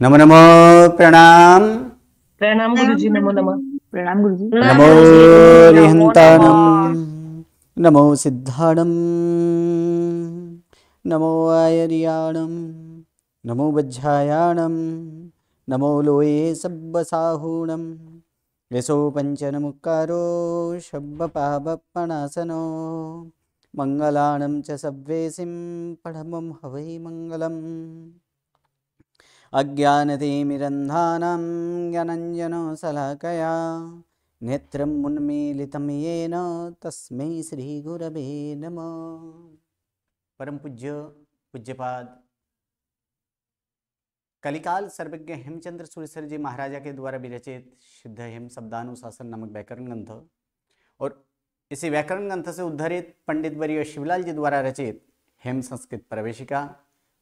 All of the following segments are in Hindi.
नमो नमो प्रणाम। प्रणाम गुरुजी। नमो नमः। प्रणाम गुरुजी। नमो नमो रिहंताणं, नमः। नमो सिद्धाणं, नमो आयर्याणं, नमो वज्झायाणं, नमो लोये सब्बसाहूणं, यशो पञ्चनमुक्कारो शब्बपावप्पणासनो, मङ्गलानं च सव्वेसिं पठमं हवै मङ्गलम्। अज्ञानतिमिरन्धानां ज्ञानञ्जनशलाकया नेत्रम् उन्मीलितं येन तस्मै श्रीगुरवे नमः। परम पूज्य पूज्यपाद कलिकाल सर्वज्ञ हेमचंद्र सुरेश्वर जी महाराजा के द्वारा विरचित शुद्ध हेम शब्दानुशासन नामक व्याकरण ग्रंथ और इसी व्याकरण ग्रंथ से उद्धरित पंडित वर्य शिवलाल जी द्वारा रचित हेम संस्कृत प्रवेशिका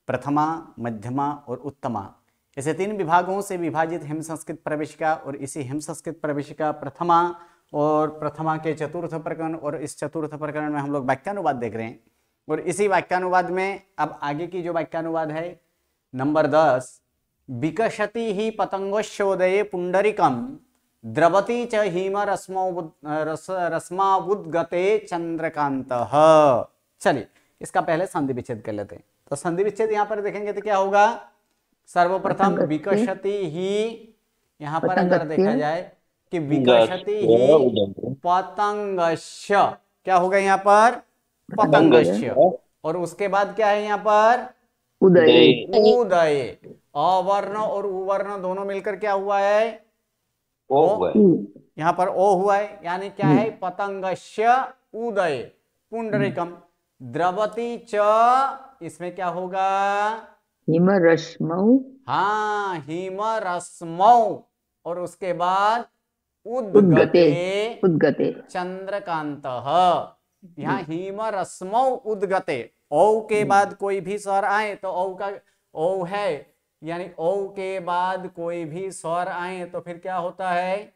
प्रथमा, मध्यमा और उत्तमा, ऐसे 3 विभागों से विभाजित हेम संस्कृत प्रवेशिका और इसी हेम संस्कृत प्रवेशिका प्रथमा और प्रथमा के चतुर्थ प्रकरण और इस चतुर्थ प्रकरण में हम लोग वाक्यानुवाद देख रहे हैं। और इसी वाक्यानुवाद में अब आगे की जो वाक्यानुवाद है नंबर 10, विकसति ही पतंगोश्योदये पुंडरीकम द्रवती च हिम रश्मावुद्गते चंद्रकांतः। चलिए इसका पहले संधि विच्छेद कर लेते हैं। तो संधि विच्छेद यहां पर देखेंगे तो क्या होगा, सर्वप्रथम विकसति ही, यहां पर अगर देखा जाए कि विकसति ही पतंगस्य, क्या होगा यहाँ पर पतंगस्य, और उसके बाद क्या है यहाँ पर उदय। उदय। अवर्ण और उवर्ण दोनों मिलकर क्या हुआ है, ओ। यहाँ पर ओ हुआ है, यानी क्या है पतंगस्य उदय पुंडरीकम द्रवती च, इसमें क्या होगा हिमरश्मौ। हाँ हिमरश्मौ, और उसके बाद उद्गते उद्गते चंद्रकांतः। यहाँ हिमरश्मौ उद्गते, औ के बाद कोई भी स्वर आए तो औ का औ है, यानी औ के बाद कोई भी स्वर आए तो फिर क्या होता है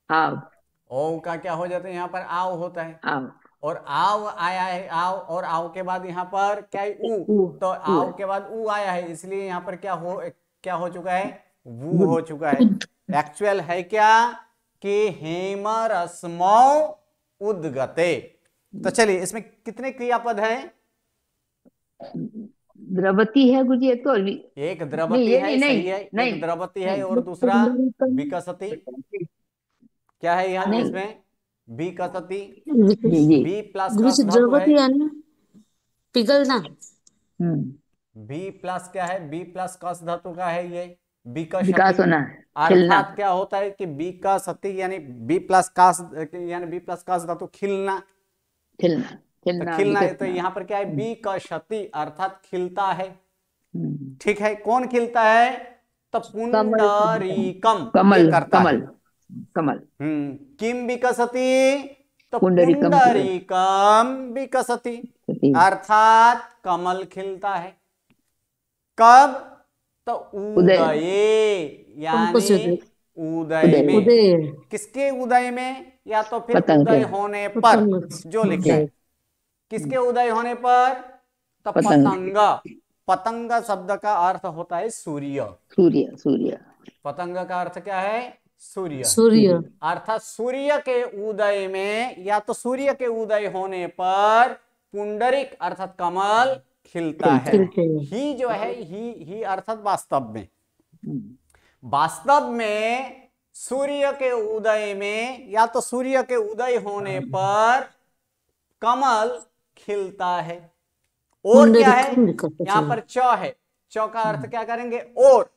आव। औ का क्या हो जाता है यहाँ पर आव होता है, आव और आव आया है आव, और आव के बाद यहाँ पर क्या है ऊ, तो आव के बाद ऊ आया है, इसलिए यहाँ पर क्या हो चुका है वू हो चुका है। एक्चुअल है क्या कि हेमरश्मौ उद्गते। तो चलिए इसमें कितने क्रियापद हैं, द्रवती है गुरुजी, एक तो एक द्रवती है, नहीं, सही है, नहीं, एक द्रवती है नहीं, और दूसरा विकसती। क्या है यहाँ नहीं। इसमें विकसती, जी जी। बी प्लस गुरु का से धातु है, द्रवती है ना, पिघलना। बी प्लस क्या है, बी प्लस कस धातु का है ये विकास विकसती। होना, खिलना। अर्थात क्या होता है कि विकसती यानी बी प्लस कास, यानी बी प्लस कास धातु खिलना, खिलना तो खिलना खिलना है, तो विकसना। यहाँ पर क्या है विकसती अर्थात खिलता है। हम्म। ठीक है, कौन खिलता है, तो पुंडरीकम ये कमल करता है। कमल कमल। किम विकसति, तो पुंडरीकम पुंडरीकम विकसति, सती। अर्थात कमल खिलता है। कब, तो उदय। उदय, यानी उदय उदय। में। उदय किसके उदय में, या तो फिर पतंग उदय के। होने पर, जो लिखना है जी। किसके उदय होने पर, तो पतंग। पतंग। पतंग शब्द का अर्थ होता है सूर्य। सूर्य सूर्य। पतंग का अर्थ क्या है, सूर्य। सूर्य। अर्थात सूर्य के उदय में, या तो सूर्य के उदय होने पर पुंडरिक अर्थात कमल खिलता है। खिलते हैं। ही जो है ही अर्थात वास्तव में, वास्तव में सूर्य के उदय में या तो सूर्य के उदय होने पर कमल खिलता है। और क्या है, यहाँ पर च है, च का अर्थ क्या करेंगे और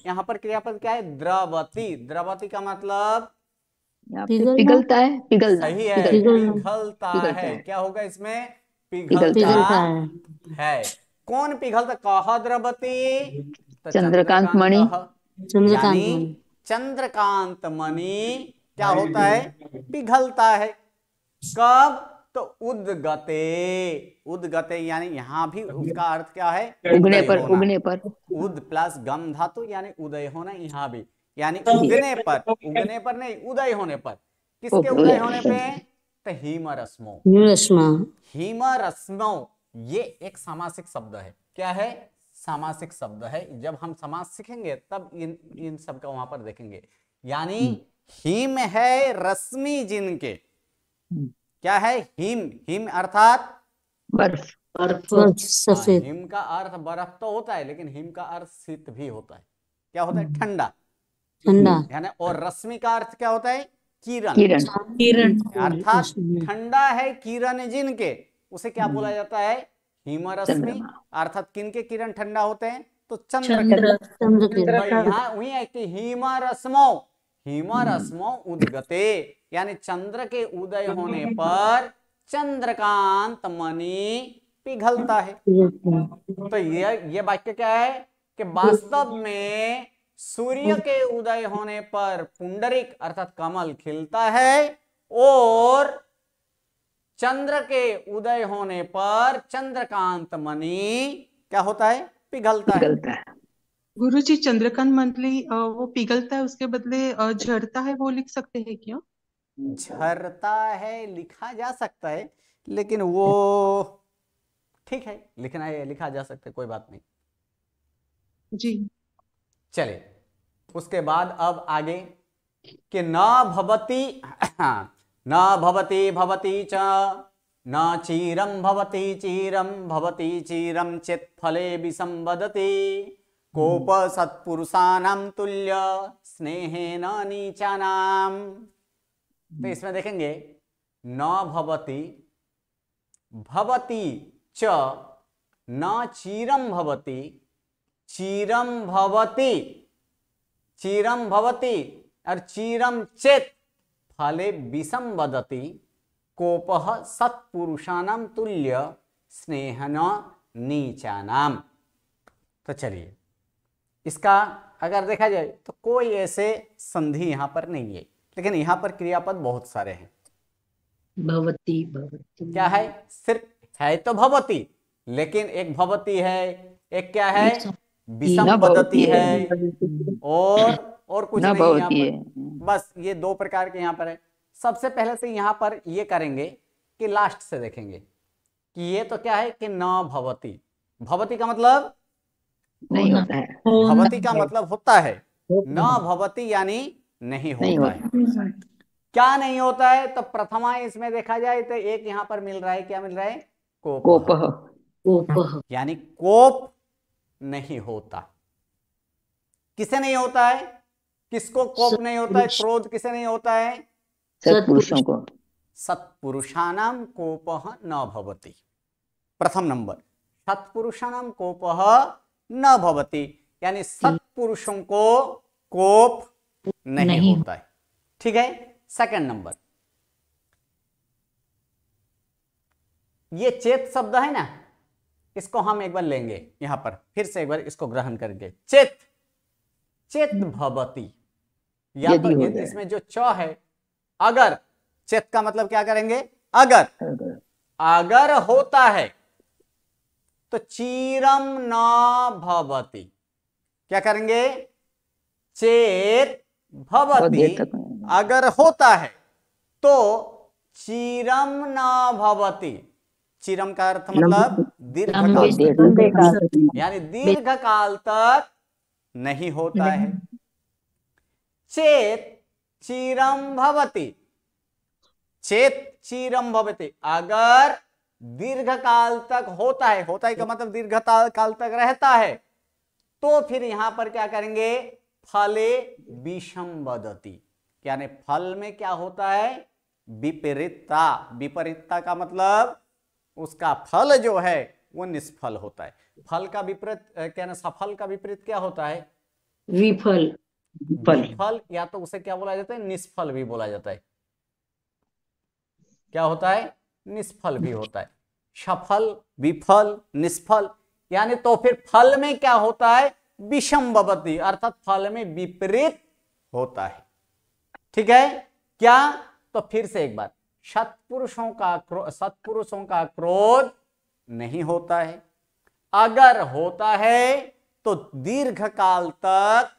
यहाँ पर क्रियापद क्या है, द्रवती। द्रवती का मतलब यहाँ पे पिघलता है, पिघलना। सही है, पिघलता है। क्या होगा इसमें, पिघलता है। कौन पिघलता, कह द्रवती, तो चंद्रकांत मणि। यानी चंद्रकांत मणि क्या होता है, पिघलता है। कब, तो उद्गते। उद्गते यानी यहां भी उसका अर्थ क्या है, उगने उदय पर होना। उगने पर। उद प्लस गम धातु यानी उदय होना, यहां भी यानी उगने पर, उगने पर नहीं उदय होने पर। किसके उदय होने पे, तो हिमरश्मो। हिमरश्मो ये एक सामासिक शब्द है। क्या है, सामासिक शब्द है। जब हम समास सीखेंगे तब इन सब का वहां पर देखेंगे। यानी हिम है रश्मि जिनके। क्या है हिम? हिम अर्थात बर्फ। बर्फ हाँ, सफेद। हिम का अर्थ बर्फ तो होता है, लेकिन हिम का अर्थ शीत भी होता है। क्या होता है? ठंडा। ठंडा। यानी और रश्मि का अर्थ क्या होता है? किरण। किरण। किरण। अर्थात ठंडा है किरण जिनके, उसे क्या बोला जाता है? हिम रश्मि। चंद्रमा। अर्थात किनके किरण ठंडा होते हैं? तो चंद्र के। चंद्र। चंद्र तो किरण। यहाँ वही है कि हिम रश्मो उदगते, यानी चंद्र के उदय होने पर चंद्रकांत मणि पिघलता है। तो ये वाक्य क्या है कि वास्तव में सूर्य के उदय होने पर पुंडरीक अर्थात कमल खिलता है, और चंद्र के उदय होने पर चंद्रकांत मणि क्या होता है? पिघलता है। पिघलता है। गुरुजी, चंद्रकांत मंथली वो पिघलता है, उसके बदले झड़ता है, वो लिख सकते हैं क्या? झरता है लिखा जा सकता है, लेकिन वो ठीक है, लिखना है लिखा जा सकता है, कोई बात नहीं। जी। चले उसके बाद अब आगे कि न भवति न भवति भवति च न चीरम भवति चीरम चेत फले विसंवदति कोप सत्पुरुषानाम तुल्य स्नेहेन नीचानाम। तो इसमें देखेंगे न भवति भवति च न चीरम भवति चीरम भवति और चीरम चेत फले विसंवदति कोपः सत्पुरुषानाम तुल्य स्नेहन नीचानाम। तो चलिए इसका अगर देखा जाए तो कोई ऐसे संधि यहां पर नहीं है, लेकिन यहां पर क्रियापद बहुत सारे हैं। भवती। भवती क्या है? सिर्फ है तो भवती, लेकिन एक भवती है, एक क्या है? विसंवदति है, और कुछ न नहीं यहाँ भवती पर। है। बस ये दो प्रकार के यहाँ पर है। सबसे पहले तो यहाँ पर ये करेंगे कि लास्ट से देखेंगे कि ये तो क्या है कि न भवती। भवती का मतलब नहीं होता है। भवती का मतलब होता है, न भवती यानी नहीं नहीं होता है। होता। क्या नहीं होता है? तो प्रथमा इसमें देखा जाए तो एक यहाँ पर मिल रहा है, क्या मिल रहा है? कोप। कोपः। कोपः। यानी कोप नहीं होता। किसे नहीं होता है? किसको कोप नहीं होता है? क्रोध किसे नहीं होता है? सत्पुरुषों को। सत्पुरुषाणाम कोपः न भवति। प्रथम नंबर, सत्पुरुषाणाम कोपः न भवति, यानी सत्पुरुषों को कोप नहीं होता है। ठीक है। सेकंड नंबर, ये चेत शब्द है ना, इसको हम एक बार लेंगे यहां पर, फिर से एक बार इसको ग्रहण करेंगे। चेत चेत भवति, या तो इसमें जो च है, अगर, चेत का मतलब क्या करेंगे? अगर होता है तो चीरम न भवति। क्या करेंगे? चेत भवति अगर होता है तो चीरम न भवति। चीरम का अर्थ मतलब दीर्घकाल तक, यानी दीर्घकाल तक नहीं होता है। चेत चीरम भवति, चेत चीरम भवति, अगर दीर्घकाल तक होता है, होता है का मतलब दीर्घकाल तक रहता है, तो फिर यहां पर क्या करेंगे? फले विसंवदति, यानी फल में क्या होता है? विपरीतता। विपरीतता का मतलब उसका फल जो है वो निष्फल होता है। फल का विपरीत क्या ना, सफल का विपरीत क्या होता है? विफल। विफल, या तो उसे क्या बोला जाता है? निष्फल भी बोला जाता है। क्या होता है? निष्फल भी होता है। सफल, विफल, निष्फल, यानी तो फिर फल में क्या होता है? विषमवती, अर्थात फल में विपरीत होता है। ठीक है। क्या? तो फिर से एक बार, सत्पुरुषों का क्रोध नहीं होता है। अगर होता है तो दीर्घकाल तक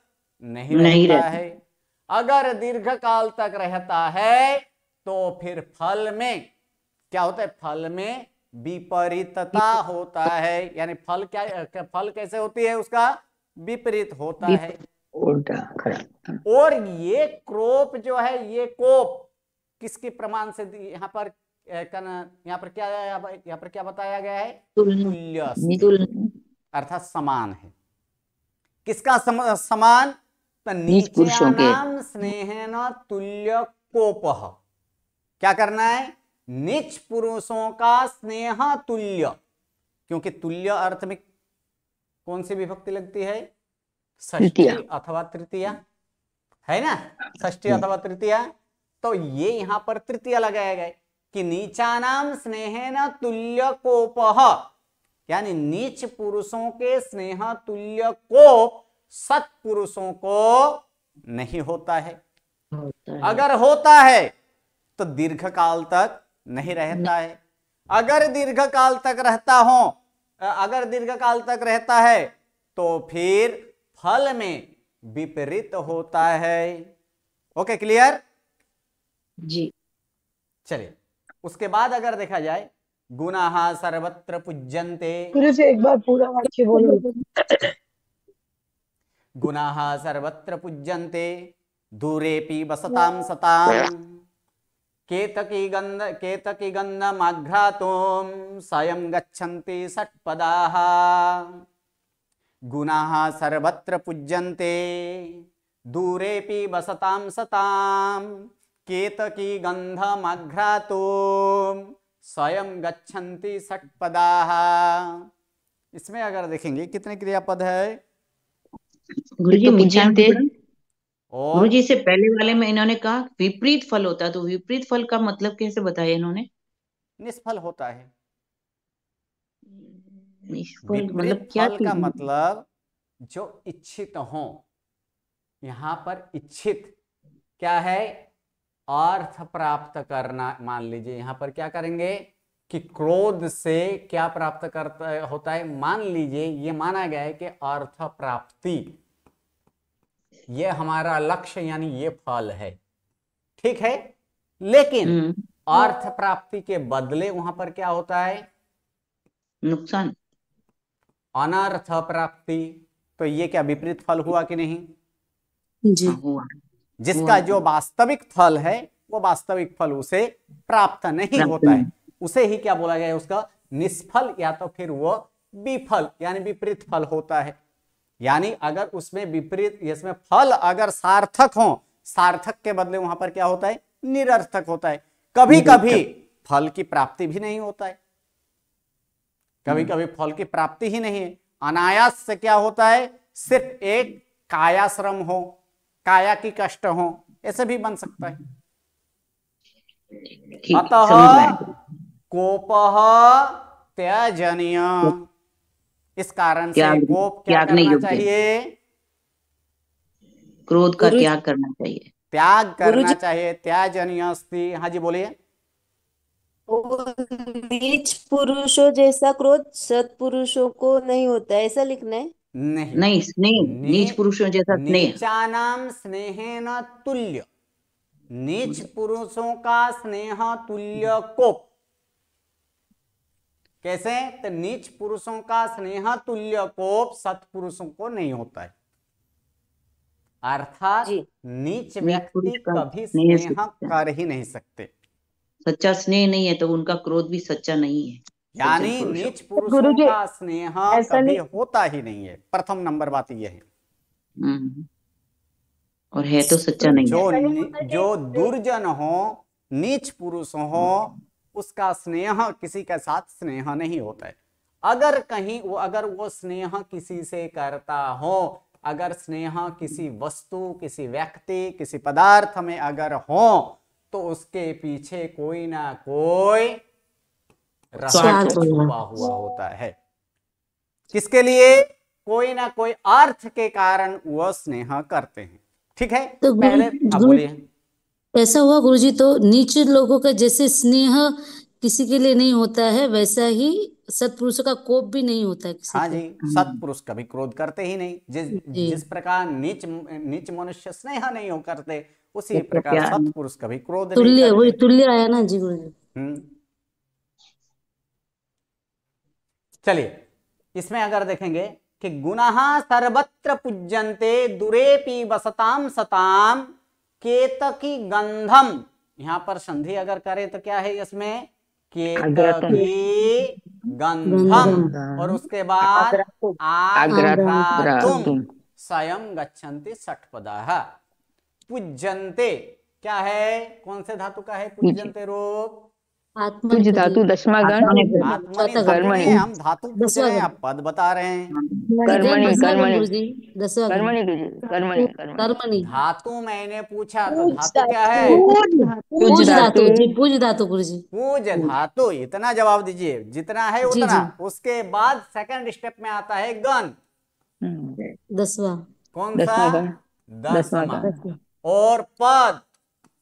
नहीं रहता है। अगर दीर्घकाल तक रहता है तो फिर फल में क्या होता है? फल में विपरीतता होता है, यानी फल क्या, फल कैसे होती है, उसका विपरीत होता है। उल्टा खड़ा। और ये क्रोप जो है, ये कोप किसके प्रमाण से यहाँ पर यहाँ पर क्या बताया गया है, तुल्य तुल्य। अर्थात समान है। किसका समान, तो नीच पुरुषों के। नीच्यानाम स्नेहेन तुल्य कोपः। क्या करना है, नीच पुरुषों का स्नेह तुल्य, क्योंकि तुल्य अर्थ में कौन सी विभक्ति लगती है, षष्ठी तृतीया। अथवा तृतीया, है ना, षष्ठी अथवा तृतीया। तो ये यहां पर तृतीया लगाया गया कि नीचानाम स्नेहेन तुल्य कोपः, यानी नीच पुरुषों के स्नेह तुल्य कोप सत्पुरुषों को नहीं होता है। अगर होता है तो दीर्घ काल तक नहीं रहता है। अगर दीर्घ काल तक रहता है तो फिर फल में विपरीत होता है। Okay, clear? जी। चलिए, उसके बाद अगर देखा जाए, गुणाः सर्वत्र पूज्यन्ते, गुरु जी एक बार पूरा वाक्य बोलो। गुणाः सर्वत्र पूज्यन्ते दूरेपि वसतां सताम्, केतकी गन्धमाघ्रातुं स्वयं गच्छन्ति षट्पदाः। गुणाः सर्वत्र पूज्यन्ते दूरेपि वसतां सताम्, केतकी गन्धमाघ्रातुं स्वयं गच्छन्ति षट्पदाः। इसमें अगर देखेंगे कितने क्रियापद है, गुरुजी पूज्यन्ते। और गुरुजी से पहले वाले में इन्होंने कहा विपरीत फल होता है, तो विपरीत फल का मतलब कैसे बताया इन्होंने? निष्फल होता है। निष्फल विपरीत मतलब क्या फल का चीज? मतलब जो इच्छित हो। यहां पर इच्छित क्या है, अर्थ प्राप्त करना। मान लीजिए यहां पर क्या करेंगे कि क्रोध से क्या प्राप्त करता होता है, मान लीजिए ये माना गया है कि अर्थ प्राप्ति ये हमारा लक्ष्य, यानी ये फल है, ठीक है। लेकिन अर्थ प्राप्ति के बदले वहां पर क्या होता है, नुकसान, अनर्थ प्राप्ति। तो ये क्या विपरीत फल हुआ कि नहीं? जी। हाँ, हुआ। जिसका जो वास्तविक फल है वो वास्तविक फल उसे प्राप्त नहीं होता है, उसे ही क्या बोला गया है, उसका निष्फल या तो फिर वो विफल यानी विपरीत फल होता है। यानी अगर उसमें विपरीत, इसमें फल अगर सार्थक हो, सार्थक के बदले वहां पर क्या होता है, निरर्थक होता है। कभी कभी फल की प्राप्ति भी नहीं होता है, कभी कभी फल की प्राप्ति ही नहीं है। अनायास से क्या होता है, सिर्फ एक कायाश्रम हो, काया की कष्ट हो, ऐसे भी बन सकता है। ठीक, अतः समझ में आया। कोपः त्यजनीय, इस कारण से कोप क्या त्याग नहीं करना योग्य। चाहिए, क्रोध का त्याग करना चाहिए। त्याग करना चाहिए। त्याजनीय अस्ति। हाँ जी बोलिए। नीच पुरुषों जैसा क्रोध सत्पुरुषों को नहीं होता, ऐसा लिखना है। नहीं, स्नेह, नीच पुरुषों जैसा स्नेह। नीचानाम स्नेहेन तुल्य, नीच पुरुषों का स्नेह तुल्य कोप। कैसे? तो नीच पुरुषों का स्नेह तुल्य कोप सत्पुरुषों को नहीं होता है। अर्थात जी। नीच नीच व्यक्ति पुरुष का कभी स्नेह स्नेह कर ही नहीं सकते, सच्चा स्नेह नहीं है तो उनका क्रोध भी सच्चा नहीं है। यानी सज्जन पुरुषों नीच पुरुषों गुरुजी, का स्नेह ऐसा कभी नहीं- होता ही नहीं है। प्रथम नंबर बात यह है। और है तो सच्चा नहीं है। जो दुर्जन हो, नीच पुरुष हो, उसका स्नेह किसी के साथ स्नेह नहीं होता है। अगर कहीं वो स्नेह किसी से करता हो, अगर स्नेह किसी वस्तु, किसी व्यक्ति, किसी पदार्थ में अगर हो, तो उसके पीछे कोई ना कोई रहस्य छुपा हुआ होता है। किसके लिए? कोई ना कोई अर्थ के कारण वह स्नेह करते हैं, ठीक है। तो पहले आप बोलिए। ऐसा हुआ गुरुजी, तो नीच लोगों का जैसे स्नेह किसी के लिए नहीं होता है, वैसा ही सत्पुरुषों का कोप भी नहीं होता है किसी हाँ को। जी, सत्पुरुष कभी क्रोध करते ही नहीं। जिस प्रकार नीच मनुष्य स्नेह नहीं हो करते, उसी प्रकार सत्पुरुष कभी क्रोध नहीं तुल्य, वही करते। तुल्य आया ना जी गुरुजी। चलिए इसमें अगर देखेंगे कि गुणाः सर्वत्र पूज्यन्ते दुरेपि वसताम सताम केतकी गंधम, यहां पर संधि अगर करें तो क्या है इसमें, केतकी गंधम, और उसके बाद आघ्रातुम स्वयं गच्छन्ति षट्पदाः। पूज्यन्ते क्या है, कौन से धातु का है पूज्यन्ते रूप, पूज धातु दसवां गण आत्मनि चौथा धातु गण। नहीं है, हम धातु पूछ दसवां रहे हैं, गण। आप पद बता रहे हैं। कर्मणि दसवां गण कर्मणि गुरुजी, दसवां गण। कर्मणि कीजिए, कर्मणि कर्मणि कर्मणि। धातु मैंने पूछा तो धातु क्या है, पूज धातु जी, पूज धातु गुरुजी। पूज धातु, इतना जवाब दीजिए, जितना है जी, उतना। जी। उसके बाद सेकंड स्टेप में आता है गण, दसवां। कौन सा, दसवां गण, दसवां दसवां, गण। और पद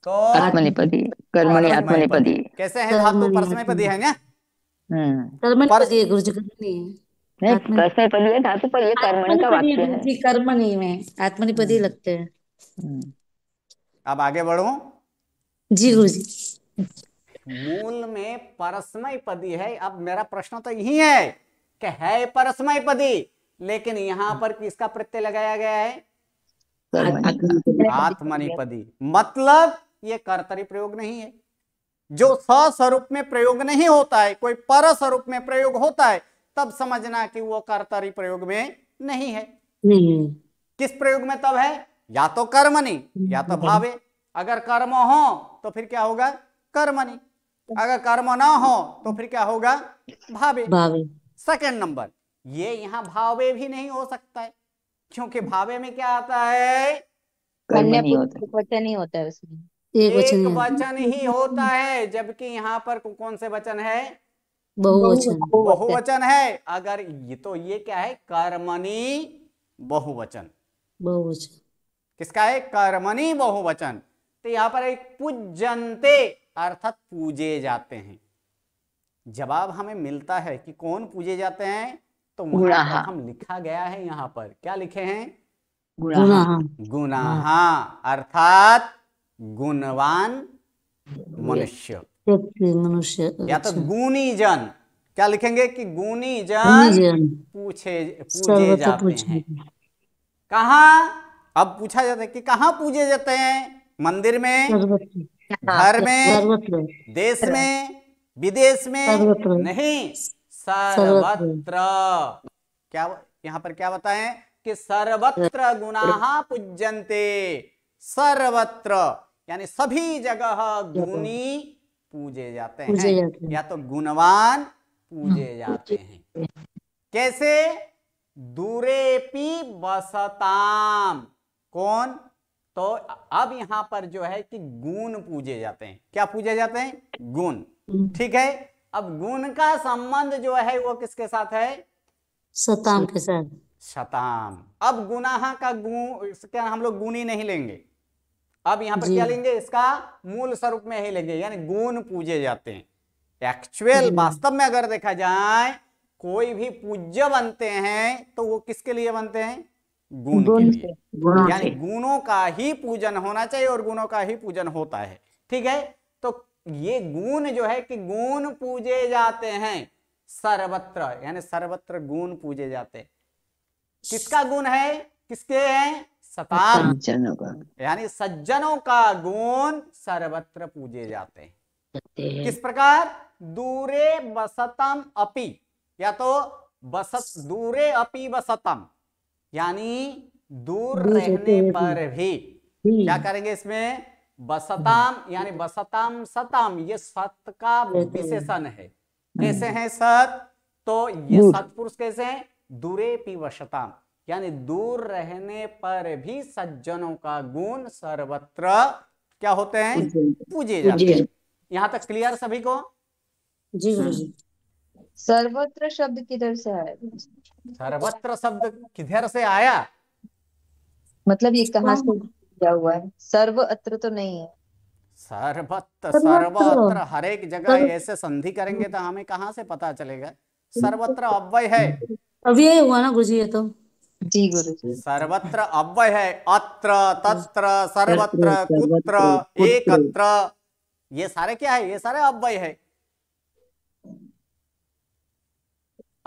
तो आत्मनेपदी, कर्मणि आत्मनेपदी। कैसे है धातु, कर्मणि परस्मैपदी है ना, कर्मणि पर- पदी है गुरुजी, कर्मणि है। नहीं, आत्मनि- परस्मैपदी है धातु, पर ये कर्मणि का आत्मनिपदी वाक्य है है। गुरुजी, कर्मणि में आत्मनिपदी लगते हैं। अब आगे बढ़ो। जी गुरुजी। मूल में परस्मैपदी है। अब मेरा प्रश्न तो यही है कि है परस्मैपदी, लेकिन यहां पर किसका प्रत्यय लगाया गया है, कर्मणि आत्मनिपदी, मतलब ये कर्तरी प्रयोग नहीं है। जो स्वरूप में प्रयोग नहीं होता है, कोई पर स्वरूप में प्रयोग होता है, तब समझना कि वो कर्तरी प्रयोग में नहीं है। नहीं। किस प्रयोग में तब है, या तो कर्मणि या तो भावे। अगर कर्म हो तो फिर क्या होगा, कर्मणि। अगर कर्म ना हो तो फिर क्या होगा, भावे। भावे। सेकंड नंबर, ये यहां भावे भी नहीं हो सकता है, क्योंकि भावे में क्या आता है, कर्मणि होता है। वचन ही होता है उसमें। एक वचन एक है। वचन ही होता है, जबकि यहाँ पर कौन से वचन है, बहुवचन। बहुवचन है। अगर ये तो ये क्या है, कर्मणि बहुवचन। बहुवचन। किसका है, कर्मणि बहुवचन। तो यहाँ पर एक पूज्यन्ते अर्थात पूजे जाते हैं। जवाब हमें मिलता है कि कौन पूजे जाते हैं, तो वहां गुणाः। प्रथम लिखा गया है, यहाँ पर क्या लिखे हैं, गुणाः। गुणाः अर्थात गुणवान मनुष्य, व्यक्ति, मनुष्य। या तो अच्छा। गुणी जन। क्या लिखेंगे कि गुणी जन गुणीजन। पूजे सर्वत्र जाते पूजनीय। हैं। कहाँ, अब पूछा जाता है कि कहाँ पूजे जाते हैं, मंदिर में, सर्वत्र। घर में, सर्वत्र। देश में, विदेश में, सर्वत्र। नहीं, सर्वत्र। क्या यहाँ पर क्या बताएं कि सर्वत्र गुणाः पूज्यन्ते, सर्वत्र यानी सभी जगह गुणी पूजे जाते पूजे हैं, जाते हैं। या तो गुणवान पूजे जाते हैं। कैसे, दूरेपि वसताम, कौन, तो अब यहां पर जो है कि गुण पूजे जाते हैं। क्या पूजे जाते हैं, गुण। ठीक है, अब गुण का संबंध जो है वो किसके साथ है, सताम के साथ। शताम। अब गुणाह का गुण, इसका हम लोग गुणी नहीं लेंगे, अब यहां पर जी। क्या लेंगे, इसका मूल स्वरूप में ही लेंगे, यानी गुण पूजे जाते हैं। एक्चुअल वास्तव में अगर देखा जाए, कोई भी पूज्य बनते हैं तो वो किसके लिए बनते हैं, गुण के लिए, यानी गुणों का ही पूजन होना चाहिए और गुणों का ही पूजन होता है। ठीक है, तो ये गुण जो है कि गुण पूजे जाते हैं सर्वत्र, यानी सर्वत्र गुण पूजे जाते हैं। किसका गुण है, किसके हैं, सताम, सज्जनों का। यानी सज्जनों का गुण सर्वत्र पूजे जाते हैं। किस प्रकार, दूरे वसतम अपि, या तो बसत दूरे अपि वसतम, यानी दूर रहने पर भी क्या करेंगे, इसमें बसताम, यानी बसताम सताम, ये सत का विशेषण है। कैसे हैं सत, तो ये सत्पुरुष कैसे हैं, दूरे पी वसताम, यानी दूर रहने पर भी सज्जनों का गुण सर्वत्र क्या होते हैं, पूजे जाते हैं। यहां तक क्लियर सभी को? जी गुरुजी। सर्वत्र शब्द किधर से आया? सर्वत्र शब्द किधर से आया, मतलब ये कहाँ से दिया हुआ है? सर्व अत्र तो नहीं है। सर्वत्र हर एक जगह ऐसे संधि करेंगे तो हमें कहाँ से पता चलेगा, सर्वत्र अव्यय है। अव्यय हुआ ना गुरुजी ये तो। जी गुरुजी। सर्वत्र अव्यय है, अत्र तत्र सर्वत्र कुत्र एकत्र, ये सारे क्या है, ये सारे अव्यय है।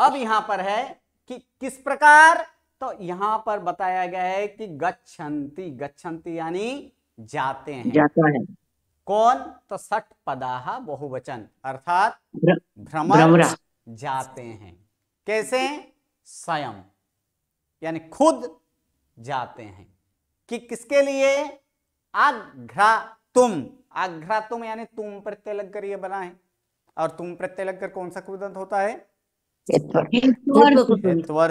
अब यहां पर है कि किस प्रकार, तो यहां पर बताया गया है कि गच्छन्ति, गच्छन्ति यानी जाते हैं। जाता है। कौन, तो षट पदाह बहुवचन, अर्थात भ्रमर भ्रमरा। जाते हैं। कैसे, स्वयं यानी खुद जाते हैं। कि किसके लिए, आघ्रातुम, आघ्रातुम यानी तुम प्रत्यय लगकर ये बना है, और तुम प्रत्यय लगकर कौन सा कृदंत होता है, त्वरक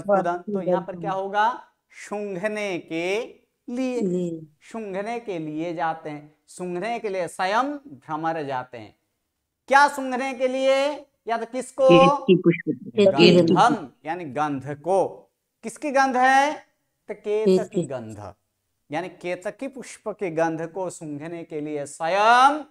कृदंत। तो यहाँ पर क्या होगा, सूंघने के लिए, सूंघने के लिए जाते हैं, सूंघने के लिए स्वयं भ्रमर जाते हैं। क्या सूंघने के लिए, या तो किसको, गंधम यानी गंध को। किसकी गंध है, तो केतकी गंध, यानी केतकी पुष्प के गंध को सूंघने के लिए स्वयं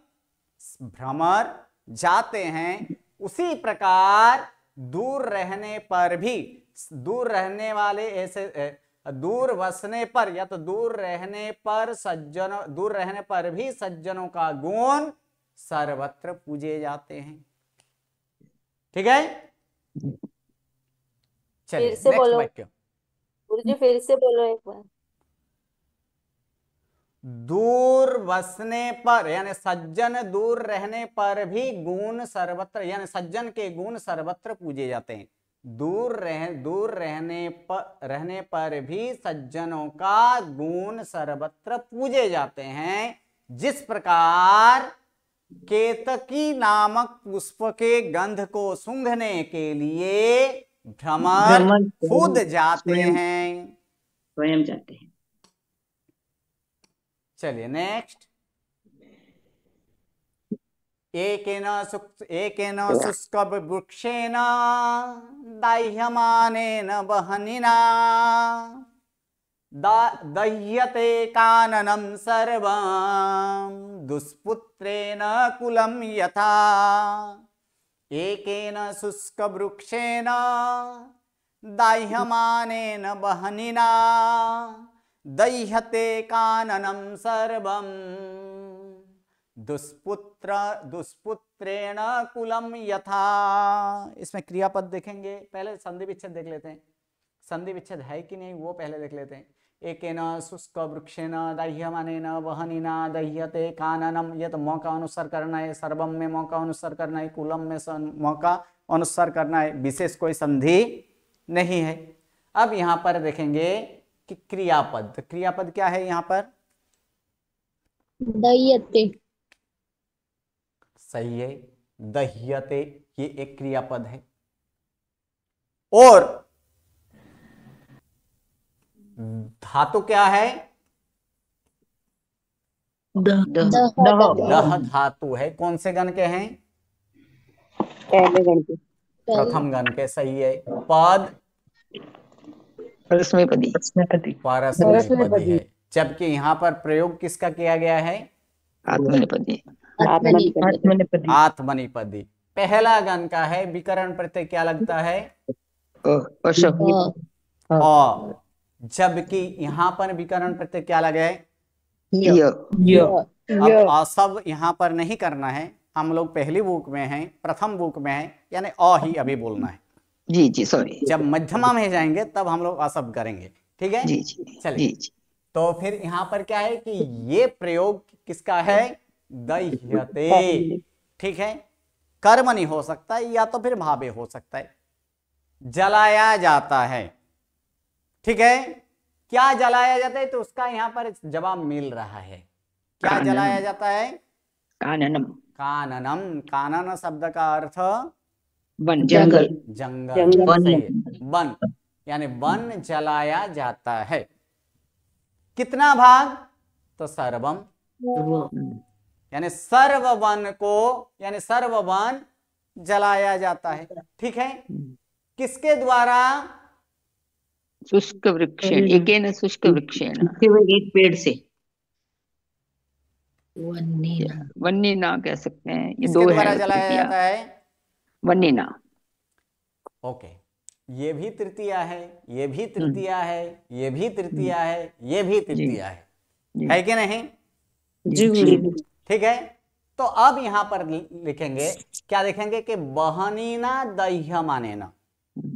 भ्रमर जाते हैं। उसी प्रकार दूर रहने पर भी, दूर रहने वाले ऐसे, दूर बसने पर या तो दूर रहने पर सज्जनों, दूर रहने पर भी सज्जनों का गुण सर्वत्र पूजे जाते हैं। ठीक है, चलिए फिर से नेक्स्ट बोलो वाक्य। गुरुजी, फिर से बोलो एक बार। दूर बसने पर यानी सज्जन दूर रहने पर भी गुण सर्वत्र, यानी सज्जन के गुण सर्वत्र पूजे जाते हैं। दूर रहने पर भी सज्जनों का गुण सर्वत्र पूजे जाते हैं। जिस प्रकार केतकी नामक पुष्प के गंध को सूंघने के लिए भ्रमर खुद जाते हैं। स्वयं जाते हैं। चलिए नेक्स्ट। एकेन शुष्क वृक्षेण दाह्यमानेन वहनिना दह्यते काननं सर्वं दुष्पुत्रेण कुलं यथा। एकेन शुष्क वृक्षेण दाह्यमानेन वहनिना दह्यते काननं सर्वं दुष्पुत्रेण कुलं यथा। इसमें क्रियापद देखेंगे, पहले संधि विच्छेद देख लेते हैं। संधि विच्छेद है कि नहीं वो पहले देख लेते हैं। एकेन शुष्क वृक्षेण दाह्यमानेन वहनिना दह्यते काननम, ये तो मौका अनुसार करना है। सर्वम में मौका अनुसार करना है, कुलम में मौका अनुसार करना है, विशेष कोई संधि नहीं है। अब यहाँ पर देखेंगे कि क्रियापद, क्रियापद क्या है यहाँ पर, दह्यते। सही है, दह्यते ये एक क्रियापद है। और धातु क्या है, दह धातु है। कौन से गण के हैं, पहले गण के, प्रथम गण के, सही है। पद परस्मैपदी, परस्मैपदी है। जबकि यहाँ पर प्रयोग किसका किया गया है, आत्मनेपदी, आत्मनेपदी। पहला गण का है, विकरण प्रत्यय क्या लगता है, अ। जबकि यहाँ पर विकरण प्रत्यय क्या लगे, अब असब यहाँ पर नहीं करना है, हम लोग पहली बुक में हैं, प्रथम बुक में हैं, यानी अ ही अभी बोलना है। जी जी सॉरी, जब मध्यमा में जाएंगे तब हम लोग असब करेंगे। ठीक है, जी जी चलिए। तो फिर यहाँ पर क्या है कि ये प्रयोग किसका है, दह्यते। ठीक है, कर्म नहीं हो सकता है, या तो फिर भावे हो सकता है। जलाया जाता है, ठीक है। क्या जलाया जाता है, तो उसका यहाँ पर जवाब मिल रहा है। क्या जलाया जाता है, काननम, काननम। कानन शब्द का अर्थ वन, जंगल, जंगल, सही है, वन, यानी वन जलाया जाता है। कितना भाग, तो सर्वम, यानी सर्व वन को, यानी सर्व वन जलाया जाता है। ठीक है, किसके द्वारा, शुष्क वृक्षेण, एकेन शुष्क वृक्षेण, एक पेड़ से, वन्नीना कह सकते हैं, ये किसके दो द्वारा है जलाया तृतीया, जाता है, वन्नीना। ओके, ये भी तृतीया है, ये भी तृतीया है, ये भी तृतीया है, ये भी तृतीया है कि नहीं, ठीक है। तो अब यहाँ पर लिखेंगे, क्या लिखेंगे कि बहनीना दह्यमानेना,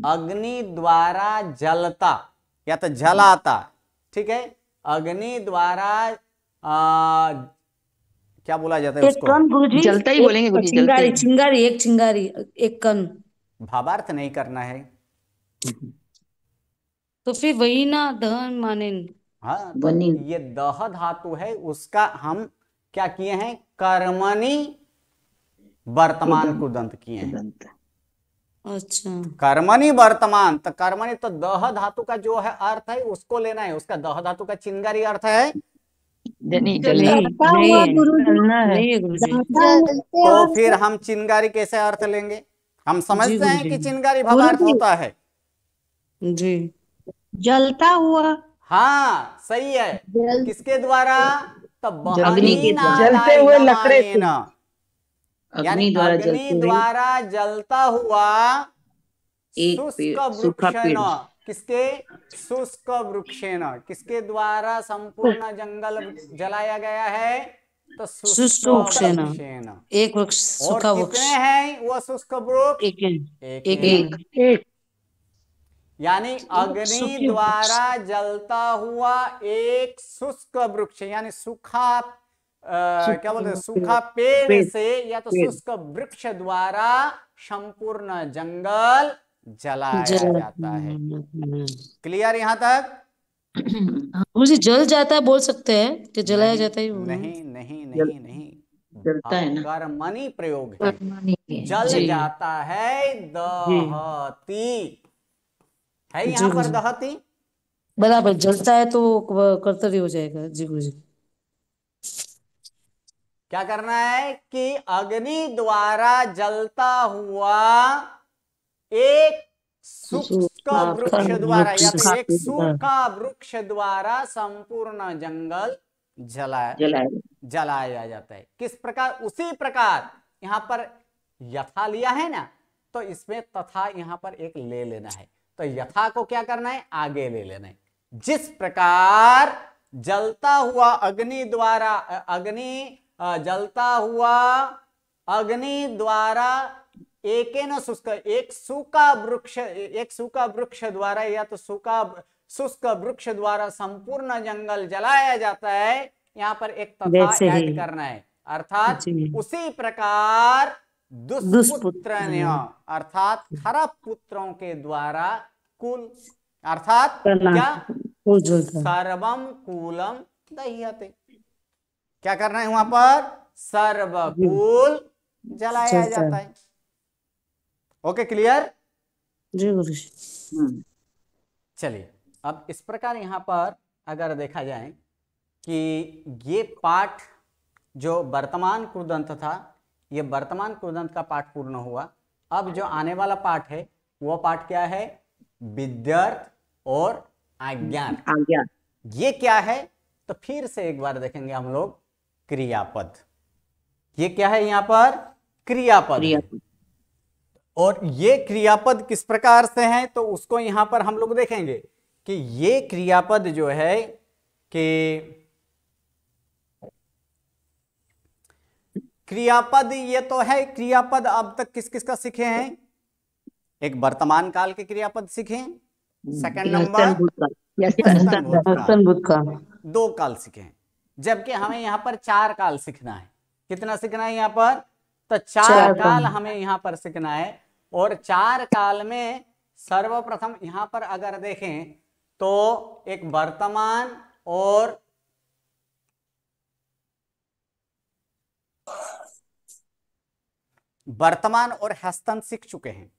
अग्नि द्वारा जलता या तो जलाता, ठीक है, अग्नि द्वारा क्या बोला जाता है एक उसको, कण गुरुजी, जलता ही एक बोलेंगे गुरुजी, जलता चिंगारी, ही। चिंगारी, एक चिंगारी, एक कण। भावार्थ नहीं करना है। तो फिर वही ना दहन माने। हाँ, तो वनी। ये दह धातु है, उसका हम क्या किए हैं, कर्मणि वर्तमान कुदंत किए हैं। कुदंत। अच्छा, कर्मणि वर्तमान, तो कर्मणि तो दह धातु का जो है अर्थ है उसको लेना है, उसका दह धातु का चिंगारी अर्थ है नहीं नहीं जलना। नहीं है, चलना है। नहीं है गुरुजी। तो फिर हम चिंगारी कैसे अर्थ लेंगे? हम जी समझते हैं गुरुजी। कि चिंगारी भवार्थ गुरुजी। होता है। जी, जलता हुआ, हाँ सही है। जल किसके द्वारा? तो अग्नि के द्वारा। जलते हुए लकड़े से। यानी अग्नि द्वारा अग्नि जलते हुए द्वारा जलता हुआ एक शुष्क पेड़, सूखा वृक्षेण, पेड़। किसके? शुष्क वृक्षेण, किसके द्वारा संपूर्ण जंगल जलाया गया है? तो शुष्क शुष्क वृक्षेण, वृक्षेण। एक वृक्ष, और सूखा कितने वृक्ष, हैं वो शुष्क वृक्ष? एक है, एक एक है। है। एक यानी अग्नि सूखे द्वारा जलता हुआ एक शुष्क वृक्ष, यानी सूखा क्या बोलते हैं, सूखा पेड़ पेड़, से या तो पेड़। शुष्क वृक्ष द्वारा संपूर्ण जंगल जलाया जल, जाता है। क्लियर यहां तक? गुरुजी जल जाता है बोल सकते हैं कि जलाया नहीं जाता है वो ना? नहीं नहीं जल- नहीं नहीं, जलता है ना। कर्मणि प्रयोग है। कर्मणि के। जल जी। जाता है, दहती है जी यहाँ पर, गुरुजी। दहती। बराबर, जलता है तो वो कर्तव्य हो जाएगा। जी गुरुजी। क्या करना है कि अग्नि द्वारा जलता हुआ एक शुष्क सूखा वृक्ष पेड़, द्वारा या तो सूखा एक पेड़। सूखा वृक्ष द्वारा संपूर्ण जंगल जलाया। जलाया जाता है। किस प्रकार? उसी प्रकार यहाँ पर यथा लिया है ना, तो इसमें तथा यहाँ पर एक ले लेना है। तो यथा को क्या करना है? आगे ले लेना है। जिस प्रकार जलता हुआ अग्नि द्वारा जलता हुआ अग्नि द्वारा एकेन शुष्क, एक सूखा वृक्ष द्वारा या तो शुष्क वृक्ष द्वारा संपूर्ण जंगल जलाया जाता है, यहाँ पर एक तथा वैसे ऐड ही। करना है। अर्थात जी। उसी प्रकार दुष्पुत्र, दुष्पुत्र। अर्थात खराब पुत्रों के द्वारा कुल, अर्थात करना, क्या? वो जलता है। सर्वम कूलम दह्यते। क्या करना है वहां पर? सर्वकूल जलाया जलता जाता है। है। Okay, clear? जी गुरुजी। चलिए, अब इस प्रकार यहां पर अगर देखा जाए कि ये पाठ जो वर्तमान कृदंत था, ये वर्तमान कृदंत का पाठ पूर्ण हुआ। अब जो आने वाला पाठ है वो पाठ क्या है? विद्यार्थ और आज्ञार्थ। आज्ञा। ये क्या है? तो फिर से एक बार देखेंगे हम लोग, क्रियापद। ये क्या है? यहाँ पर क्रियापद है। और ये क्रियापद किस प्रकार से है, तो उसको यहां पर हम लोग देखेंगे कि ये क्रियापद जो है कि क्रियापद, ये तो है क्रियापद। अब तक किस किस का सीखे हैं? एक वर्तमान काल के क्रियापद सीखे, सेकंड नंबर वर्तमान भूत का 2 काल सीखे हैं, जबकि हमें यहाँ पर 4 काल सीखना है। कितना सीखना है यहाँ पर? तो 4 काल हमें यहाँ पर सीखना है। और 4 काल में सर्वप्रथम यहाँ पर अगर देखें तो एक वर्तमान और हस्तन सीख चुके हैं।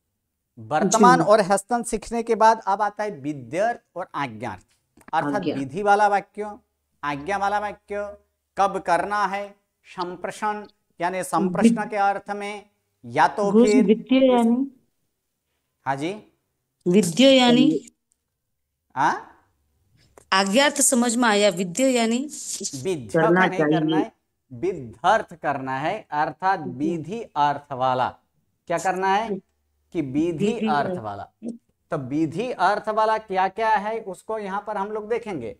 वर्तमान और हस्तन सीखने के बाद अब आता है विद्यार्थ और आज्ञार्थ, अर्थात आज्ञा। विधि वाला वाक्य, आज्ञा वाला वाक्य, कब करना है, संप्रश्न यानी संप्रश्न के अर्थ में, या तो फिर विद्या यानी, हाँ जी, विद्या यानी हाँ, आज्ञार्थ समझ में आया। विद्या यानी विद्या का करना नहीं करना चाहिए। है, विद्यार्थ करना है, अर्थात विधि अर्थ वाला। क्या करना है कि विधि विधि अर्थ वाला। तो विधि अर्थ वाला क्या क्या है उसको यहां पर हम लोग देखेंगे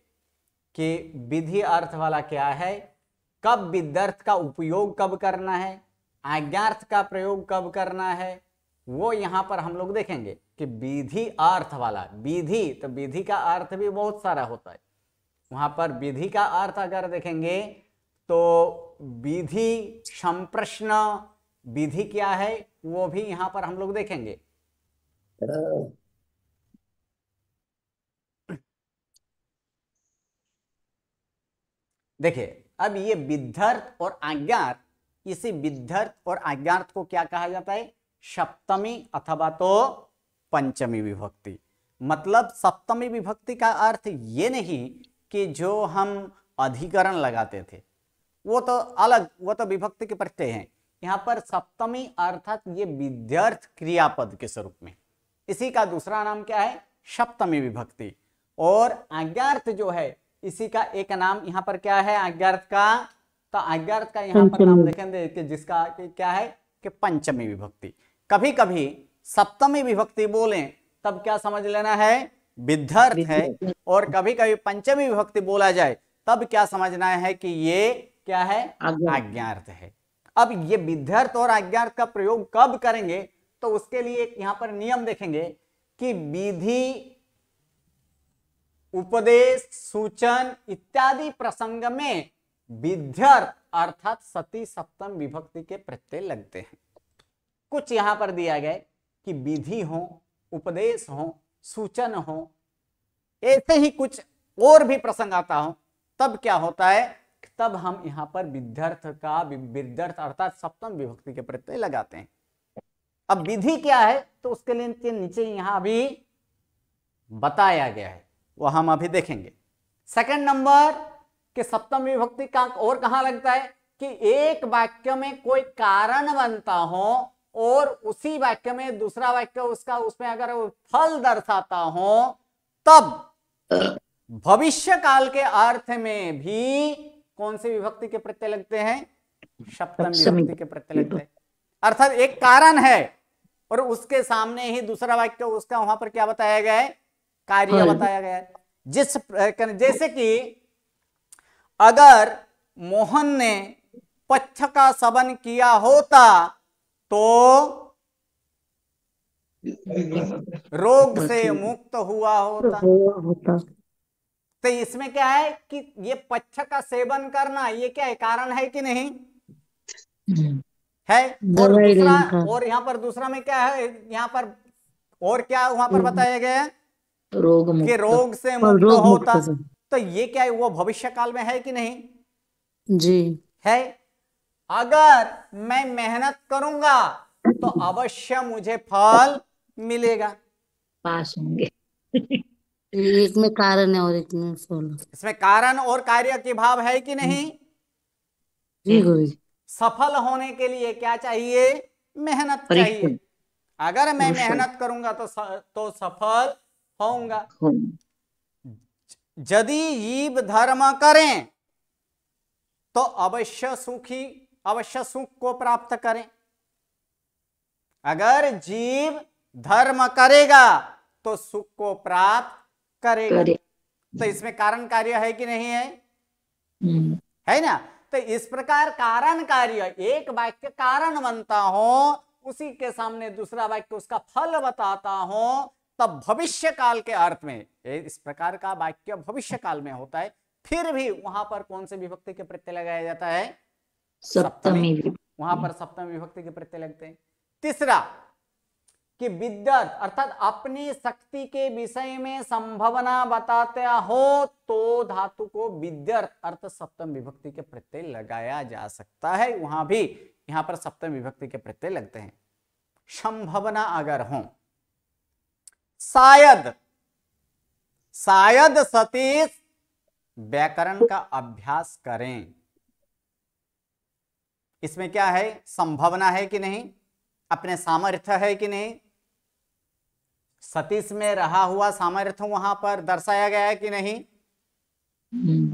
कि विधि अर्थ वाला क्या है, कब विद्यार्थ का उपयोग कब करना है, आज्ञार्थ का प्रयोग कब करना है, वो यहां पर हम लोग देखेंगे। कि विधि अर्थ वाला, विधि तो विधि का अर्थ भी बहुत सारा होता है। वहां पर विधि का अर्थ अगर देखेंगे तो विधि, संप्रश्न, विधि क्या है वो भी यहां पर हम लोग देखेंगे। देखिए अब ये विध्यर्थ और आज्ञार्थ, इसी विध्यर्थ और आज्ञार्थ को क्या कहा जाता है? सप्तमी अथवा तो पंचमी विभक्ति। मतलब सप्तमी विभक्ति का अर्थ ये नहीं कि जो हम अधिकरण लगाते थे वो तो अलग, वो तो विभक्ति के प्रत्यय हैं। यहाँ पर सप्तमी अर्थात ये विध्यर्थ क्रियापद के स्वरूप में, इसी का दूसरा नाम क्या है? सप्तमी विभक्ति। और आज्ञार्थ जो है इसी का एक नाम यहाँ पर क्या है आज्ञार्थ का? तो आज्ञार्थ का यहाँ पर नाम देखेंगे कि जिसका क्या है कि पंचमी विभक्ति। कभी कभी सप्तमी विभक्ति बोलें तब क्या समझ लेना है? विध्यर्थ है। और कभी कभी पंचमी विभक्ति बोला जाए तब क्या समझना है कि ये क्या है? आज्ञार्थ है। अब ये विध्यर्थ और आज्ञार्थ का प्रयोग कब करेंगे तो उसके लिए एक यहाँ पर नियम देखेंगे कि विधि, उपदेश, सूचन इत्यादि प्रसंग में विध्यर्थ अर्थात सती सप्तम विभक्ति के प्रत्यय लगते हैं। कुछ यहां पर दिया गया कि विधि हो, उपदेश हो, सूचन हो, ऐसे ही कुछ और भी प्रसंग आता हो तब क्या होता है? तब हम यहां पर विध्यर्थ का, विध्यर्थ अर्थात सप्तम विभक्ति के प्रत्यय लगाते हैं। अब विधि क्या है तो उसके लिए नीचे यहां अभी बताया गया है, वो हम अभी देखेंगे। सेकंड नंबर कि सप्तम विभक्ति का और कहां लगता है कि एक वाक्य में कोई कारण बनता हो और उसी वाक्य में दूसरा वाक्य उसका, उसमें अगर फल दर्शाता हो तब भविष्य काल के अर्थ में भी कौन सी विभक्ति के प्रत्यय लगते हैं? सप्तम विभक्ति के प्रत्यय लगते हैं। अर्थात एक कारण है और उसके सामने ही दूसरा वाक्य, उसका वहां पर क्या बताया गया है? कार्य बताया गया है। जैसे कि अगर मोहन ने पच्छ का सेवन किया होता तो रोग से मुक्त हुआ होता। तो इसमें क्या है कि ये पच्छ का सेवन करना ये क्या है? कारण है कि नहीं है? और दूसरा, और यहाँ पर दूसरा में क्या है? यहाँ पर और क्या वहां पर बताया गया है? कि रोग से मुक्त होता। तो ये क्या है? वो भविष्य काल में है कि नहीं? जी है। अगर मैं मेहनत करूंगा तो अवश्य मुझे फल मिलेगा। पास होंगे। एक में कारण है और एक में फल। इसमें कारण और कार्य के भाव है कि नहीं? जी गुरुजी। सफल होने के लिए क्या चाहिए? मेहनत चाहिए। अगर मैं मेहनत करूंगा तो सफल होऊंगा। यदि जीव धर्म करें तो अवश्य सुख को प्राप्त करें। अगर जीव धर्म करेगा तो सुख को प्राप्त करेगा। तो इसमें कारण कार्य है कि नहीं है? है ना? तो इस प्रकार कारण कार्य, एक वाक्य कारण बनता हो उसी के सामने दूसरा वाक्य उसका फल बताता हो तब भविष्य काल के अर्थ में, इस प्रकार का वाक्य भविष्य काल में होता है, फिर भी वहां पर कौन से विभक्ति के प्रत्यय लगाया जाता है? सप्तमी। वहां पर सप्तमी विभक्ति के प्रत्यय लगते हैं। तीसरा कि विद्यत अर्थात अपनी शक्ति के विषय में संभावना बताते हो तो धातु को विद्यर्थ अर्थ सप्तम विभक्ति के प्रत्यय लगाया जा सकता है। वहां भी यहां पर सप्तम विभक्ति के प्रत्यय लगते हैं। संभावना अगर हो, शायद सतीश व्याकरण का अभ्यास करें। इसमें क्या है? संभावना है कि नहीं? अपने सामर्थ्य है कि नहीं? सतीश में रहा हुआ सामर्थ्य वहां पर दर्शाया गया है कि नहीं?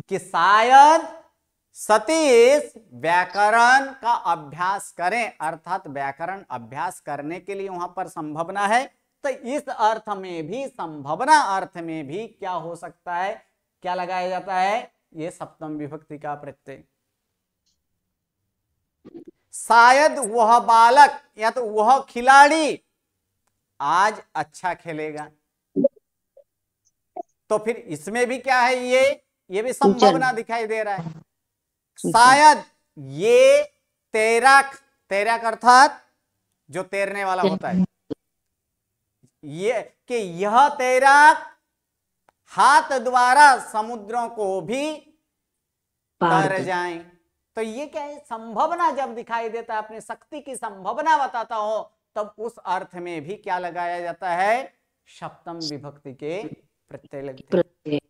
कि शायद सतीश व्याकरण का अभ्यास करें, अर्थात व्याकरण अभ्यास करने के लिए वहां पर संभावना है। तो इस अर्थ में भी, संभावना अर्थ में भी क्या हो सकता है? क्या लगाया जाता है? ये सप्तम विभक्ति का प्रत्यय। शायद वह बालक या तो वह खिलाड़ी आज अच्छा खेलेगा। तो फिर इसमें भी क्या है, ये भी संभावना दिखाई दे रहा है। शायद ये तैराक, तैराक अर्थात जो तैरने वाला होता है, ये कि यह तैराक हाथ द्वारा समुद्रों को भी तर जाए। तो ये क्या है, संभावना जब दिखाई देता है, अपनी शक्ति की संभावना बताता हो, तब उस अर्थ में भी क्या लगाया जाता है, सप्तम विभक्ति के प्रत्यय लगते हैं।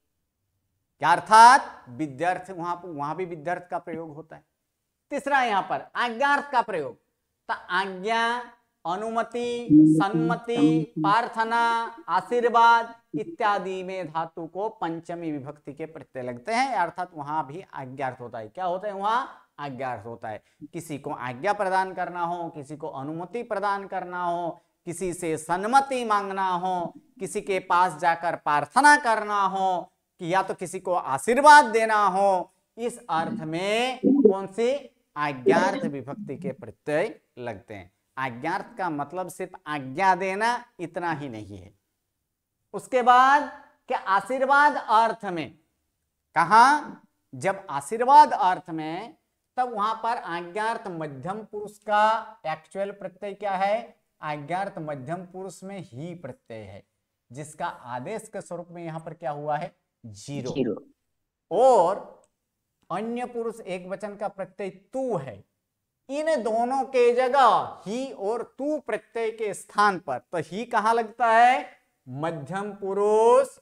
क्या अर्थात विद्यार्थ, वहां भी विद्यार्थ का प्रयोग होता है। तीसरा यहां पर आज्ञार्थ का प्रयोग, तो आज्ञा, अनुमति, सम्मति, प्रार्थना, आशीर्वाद इत्यादि में धातु को पंचमी विभक्ति के प्रत्यय लगते हैं, अर्थात वहां भी आज्ञार्थ होता है। क्या होता है, वहां आज्ञार्थ होता है। किसी को आज्ञा प्रदान करना हो, किसी को अनुमति प्रदान करना हो, किसी से सम्मति मांगना हो, किसी के पास जाकर प्रार्थना करना हो, कि या तो किसी को आशीर्वाद देना हो, इस अर्थ में कौन सी आज्ञार्थ विभक्ति के प्रत्यय लगते हैं। आज्ञार्थ का मतलब सिर्फ आज्ञा देना इतना ही नहीं है। उसके बाद क्या, आशीर्वाद अर्थ में, कहा जब आशीर्वाद अर्थ में, तब वहां पर आज्ञार्थ मध्यम पुरुष का एक्चुअल प्रत्यय क्या है, आज्ञार्थ मध्यम पुरुष में ही प्रत्यय है, जिसका आदेश के स्वरूप में यहां पर क्या हुआ है, जीरो। और अन्य पुरुष एक वचन का प्रत्यय तू है। इन दोनों के जगह ही और तू प्रत्यय के स्थान पर, तो ही कहां लगता है, मध्यम पुरुष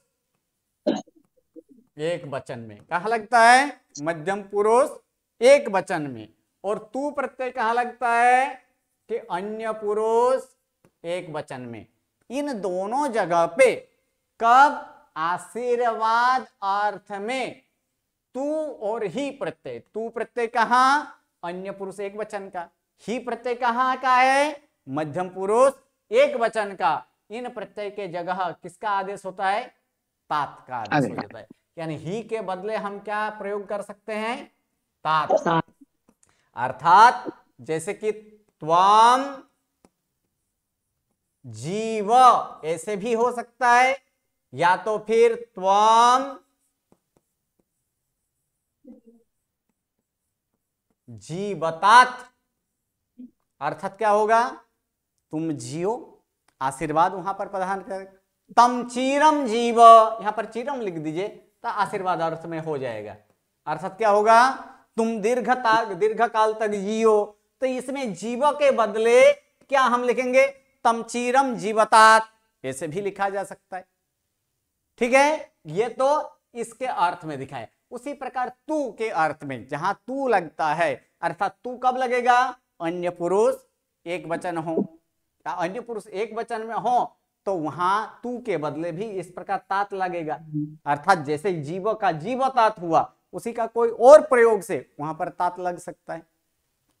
एक वचन में। कहां लगता है, मध्यम पुरुष एक वचन में। और तू प्रत्यय कहां लगता है, कि अन्य पुरुष एक वचन में। इन दोनों जगह पे कब, आशीर्वाद अर्थ में तू और ही प्रत्यय, तू प्रत्यय कहां, अन्य पुरुष एक वचन का, ही प्रत्यय कहां का है, मध्यम पुरुष एक वचन का। इन प्रत्यय के जगह किसका आदेश होता है, तात का आदेश हो जाता है। यानी ही के बदले हम क्या प्रयोग कर सकते हैं, तात। अर्थात जैसे कि त्वाम जीव, ऐसे भी हो सकता है, या तो फिर त्वाम जीवतात, अर्थात क्या होगा, तुम जियो, आशीर्वाद वहां पर प्रदान कर। तम चीरम जीव, यहां पर चीरम लिख दीजिए तो आशीर्वाद अर्थ में हो जाएगा। अर्थात क्या होगा, तुम दीर्घ काल तक जियो। तो इसमें जीव के बदले क्या हम लिखेंगे, तम चीरम जीवतात, ऐसे भी लिखा जा सकता है। ठीक है, ये तो इसके अर्थ में दिखाए। उसी प्रकार तू के अर्थ में, जहां तू लगता है, अर्थात तू कब लगेगा, अन्य पुरुष एक वचन हो, अन्य पुरुष एक वचन में हो, तो वहां तू के बदले भी इस प्रकार तात लगेगा। अर्थात जैसे जीव का जीवतात हुआ, उसी का कोई और प्रयोग से वहां पर तात लग सकता है।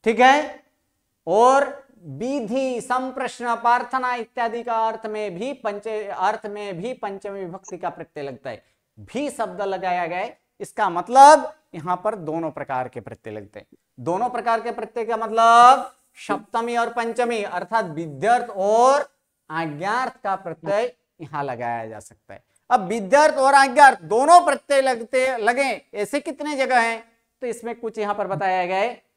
ठीक है, और विधि, संप्रश्न, प्रार्थना इत्यादि का अर्थ में भी पंचमी विभक्ति का प्रत्यय लगता है। भी शब्द लगाया गया है, इसका मतलब यहां पर दोनों प्रकार के प्रत्यय लगते हैं। दोनों प्रकार के प्रत्यय का मतलब सप्तमी और पंचमी, अर्थात विद्यार्थ और आज्ञार्थ का प्रत्यय यहां लगाया जा सकता है। अब विद्यार्थ और आज्ञार्थ दोनों प्रत्यय लगे, ऐसे कितने जगह हैं, तो इसमें कुछ यहां पर बताया गया है।